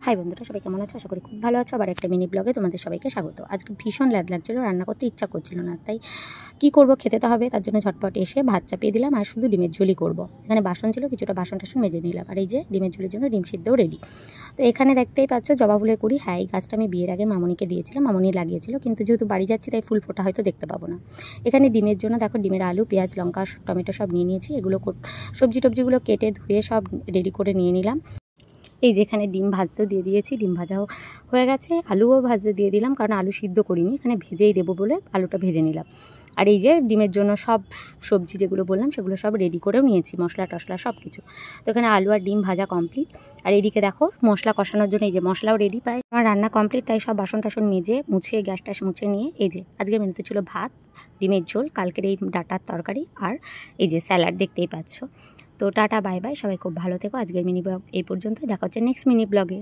High বন্ধুরা, সবাই কেমন আছো? আশা করি খুব ভালো আছো। আবার একটা মিনি ব্লগে তোমাদের সবাইকে স্বাগত। আজকে ভীষণ ল্যাদ লাগছিলো, রান্না করতে ইচ্ছা করছিল না, তাই কি করব, খেতে তো হবে। তার জন্য ঝটপট এসে ভাত চাপিয়ে দিলাম আর শুধু ডিমের ঝোলই করব। এখানে বাসন ছিল, কিছুটা বাসন টাসন মেজে নিলাম। আর এই যে ডিমের ঝোলের জন্য ডিম সিদ্ধও রেডি। তো এখানে দেখতেই পাচ্ছ জবা ফুলের কুড়ি। হ্যাঁ, এই গাছটা আমি বিয়ের আগে মামনিকে দিয়েছিলাম, মামনি লাগিয়েছিল, কিন্তু যেহেতু বাড়ি যাচ্ছি তাই ফুল ফোটা হয়তো দেখতে পাবো না। এখানে ডিমের জন্য দেখো ডিমের আলু, পেঁয়াজ, লঙ্কা, টমেটো সব নিয়ে নিয়েছি। এগুলো সবজি টবজিগুলো কেটে ধুয়ে সব রেডি করে নিয়ে নিলাম। এই যেখানে ডিম ভাজতেও দিয়ে দিয়েছি, ডিম ভাজাও হয়ে গেছে। আলুও ভাজতে দিয়ে দিলাম, কারণ আলু সিদ্ধ করিনি, এখানে ভেজেই দেবো বলে আলুটা ভেজে নিলাম। আর এই যে ডিমের জন্য সব সবজি যেগুলো বললাম সেগুলো সব রেডি করেও নিয়েছি, মশলা টশলা সব কিছু। তো এখানে আলু আর ডিম ভাজা কমপ্লিট। আর এদিকে দেখো মশলা কষানোর জন্য এই যে মশলাও রেডি, প্রায় আমার রান্না কমপ্লিট। তাই সব বাসন টাসন মেজে মুছে গ্যাস ট্যাস মুছে নিয়ে এই যে আজকের মেনুতে ছিল ভাত, ডিমের ঝোল, কালকের এই ডাটার তরকারি আর এই যে স্যালাড দেখতেই পাচ্ছ। তো টাটা, বাই বাই, সবাই খুব ভালো থেকো। আজকের মিনি ব্লগ এই পর্যন্ত, দেখা হচ্ছে নেক্সট মিনি ব্লগে।